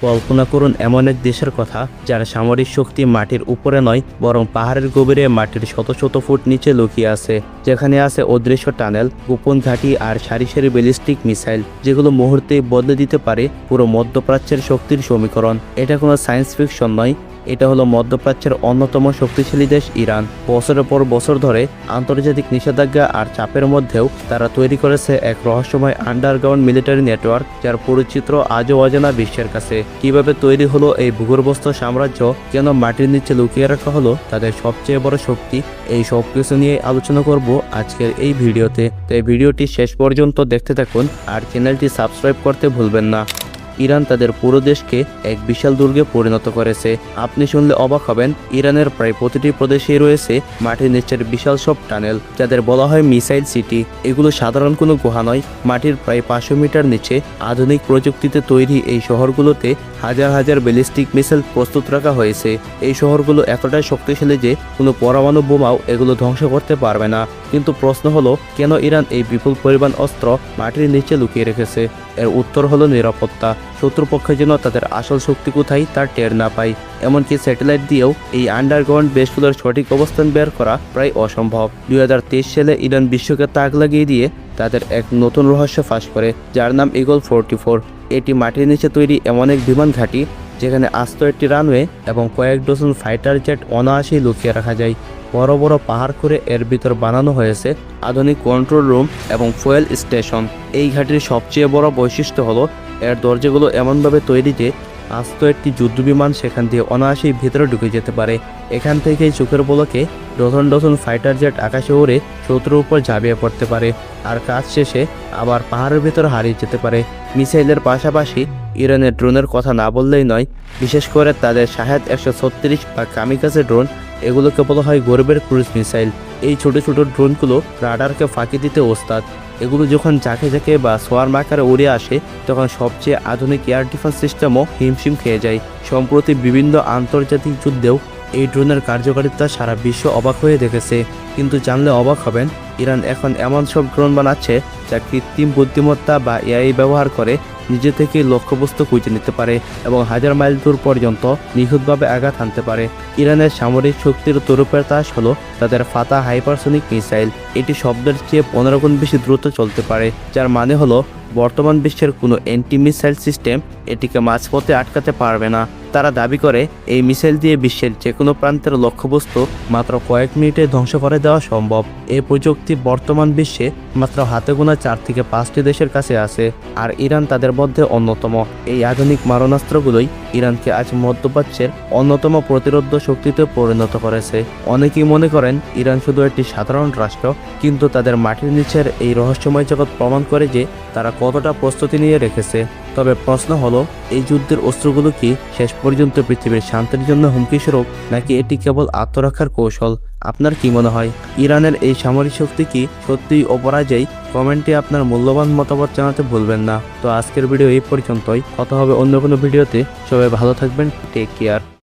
কল্পনা করুন এমন এক দেশের কথা যার সামরিক শক্তি মাটির উপরে নয় বরং পাহাড়ের গভীরে মাটির শত শত ফুট নিচে লুকিয়ে আছে, যেখানে আছে অদৃশ্য টানেল, গোপন ঘাঁটি আর সারি সারি ব্যালিস্টিক মিসাইল, যেগুলো মুহূর্তেই বদলে দিতে পারে পুরো মধ্যপ্রাচ্যের শক্তির সমীকরণ। এটা কোনো সায়েন্স ফিকশন নয়, এটা হলো মধ্যপ্রাচ্যের অন্যতম শক্তিশালী দেশ ইরান। বছরের পর বছর ধরে আন্তর্জাতিক নিষেধাজ্ঞা আর চাপের মধ্যেও তারা তৈরি করেছে এক রহস্যময় আন্ডারগ্রাউন্ড মিলিটারি নেটওয়ার্ক, যার পরিচিত্র আজও অজানা বিশ্বের কাছে। কিভাবে তৈরি হলো এই ভূগর্ভস্থ সাম্রাজ্য, কেন মাটির নিচে লুকিয়ে রাখা হলো তাদের সবচেয়ে বড় শক্তি, এই সব কিছু নিয়ে আলোচনা করব আজকের এই ভিডিওতে। তো এই ভিডিওটি শেষ পর্যন্ত দেখতে থাকুন আর চ্যানেলটি সাবস্ক্রাইব করতে ভুলবেন না। ইরান তাদের পুরো দেশকে এক বিশাল দুর্গে পরিণত করেছে। আপনি শুনলে অবাক হবেন, ইরানের প্রায় প্রতিটি প্রদেশেই রয়েছে মাটির নিচের বিশাল সব টানেল, যাদের বলা হয় মিসাইল সিটি। এগুলো সাধারণ কোনো গুহা নয়, মাটির প্রায় 500 মিটার নিচে আধুনিক প্রযুক্তিতে তৈরি এই শহরগুলোতে হাজার হাজার ব্যালিস্টিক মিসাইল প্রস্তুত রাখা হয়েছে। এই শহরগুলো এতটাই শক্তিশালী যে কোনো পরমাণু বোমাও এগুলো ধ্বংস করতে পারবে না। কিন্তু প্রশ্ন হলো, কেন ইরান এই বিপুল পরিমাণ অস্ত্র মাটির নিচে লুকিয়ে রেখেছে? এর উত্তর হলো নিরাপত্তা। শত্রুপক্ষের জন্য তাদের আসল শক্তি কোথায় তার টের না পায়। এমনকি স্যাটেলাইট দিয়েও এই আন্ডারগ্রাউন্ড বেসগুলোর সঠিক অবস্থান বের করা প্রায় অসম্ভব। 2023 সালে ইরান বিশ্বকে তাক লাগিয়ে দিয়ে তাদের এক নতুন রহস্য ফাঁস করে, যার নাম ইগল 44। এটি মাটির নিচে তৈরি এমন এক বিমান ঘাঁটি যেখানে আস্ত একটি রানওয়ে এবং কয়েক ডজন ফাইটার জেট অনায়াসেই লুকিয়ে রাখা যায়। বড় বড় পাহাড় করে এর ভিতর বানানো হয়েছে আধুনিক কন্ট্রোল রুম এবং ফুয়েল স্টেশন। এই ঘাঁটির সবচেয়ে বড় বৈশিষ্ট্য হলো এর দরজাগুলো এমনভাবে তৈরি যে আস্ত একটি যুদ্ধবিমান সেখান দিয়ে অনায়াসেই ভেতরে ঢুকে যেতে পারে। এখান থেকেই চোখের পলকে ডজন ডজন ফাইটার জেট আকাশে উড়ে শত্রুর উপর ঝাঁপিয়ে পড়তে পারে আর কাজ শেষে আবার পাহাড়ের ভেতর হারিয়ে যেতে পারে। মিসাইলের পাশাপাশি ইরানের ড্রোনের কথা না বললেই নয়, বিশেষ করে তাদের শাহেদ 136 বা কামিকাজে ড্রোন। এগুলোকে বলা হয় গরিবের ক্রুজ মিসাইল। এই ছোট ছোট ড্রোনগুলো রাডারকে ফাঁকি দিতে ওস্তাদ। এগুলো যখন ঝাঁকে ঝাঁকে বা সোয়ার্ম আকারে উড়ে আসে, তখন সবচেয়ে আধুনিক এয়ার ডিফেন্স সিস্টেমও হিমশিম খেয়ে যায়। সম্প্রতি বিভিন্ন আন্তর্জাতিক যুদ্ধেও এই ড্রোনের কার্যকারিতা সারা বিশ্ব অবাক হয়ে দেখেছে। কিন্তু জানলে অবাক হবেন, ইরান এখন এমন সব ড্রোন বানাচ্ছে যা কৃত্রিম বুদ্ধিমত্তা বা এআই ব্যবহার করে নিজে থেকে লক্ষ্যবস্তু খুঁজে নিতে পারে এবং হাজার মাইল দূর পর্যন্ত নিখুঁতভাবে আঘাত হানতে পারে। ইরানের সামরিক শক্তির তরুপের তাস হলো তাদের ফাতা হাইপারসনিক মিসাইল। এটি শব্দের চেয়ে 15 গুণ বেশি দ্রুত চলতে পারে, যার মানে হলো বর্তমান বিশ্বের কোনো অ্যান্টি মিসাইল সিস্টেম এটিকে মাঝপথে আটকাতে পারবে না। তারা দাবি করে এই মিসাইল দিয়ে বিশ্বের যে কোনো প্রান্তের লক্ষ্যবস্তু মাত্র কয়েক মিনিটে ধ্বংস করে দেওয়া সম্ভব। এই প্রযুক্তি বর্তমান বিশ্বে মাত্র হাতে গোনা 4 থেকে 5টি দেশের কাছে আছে, আর ইরান তাদের মধ্যে অন্যতম। এই আধুনিক মারণাস্ত্রগুলোই ইরানকে আজ মধ্যপ্রাচ্যের অন্যতম প্রতিরোধ শক্তিতে পরিণত করেছে। অনেকেই মনে করেন ইরান শুধু একটি সাধারণ রাষ্ট্র, কিন্তু তাদের মাটির নিচের এই রহস্যময় জগৎ প্রমাণ করে যে তারা কতটা প্রস্তুতি নিয়ে রেখেছে। তবে প্রশ্ন হলো, এই যুদ্ধের অস্ত্রগুলো কি শেষ পর্যন্ত পৃথিবীর শান্তির জন্য হুমকি স্বরূপ, নাকি এটি কেবল আত্মরক্ষার কৌশল? আপনার কি মনে হয়, ইরানের এই সামরিক শক্তি কি সত্যিই অপরাজেয়? কমেন্টে আপনার মূল্যবান মতামত জানাতে ভুলবেন না। তো আজকের ভিডিও এই পর্যন্তই, কথা হবে অন্য কোনো ভিডিওতে। সবাই ভালো থাকবেন, টেক কেয়ার।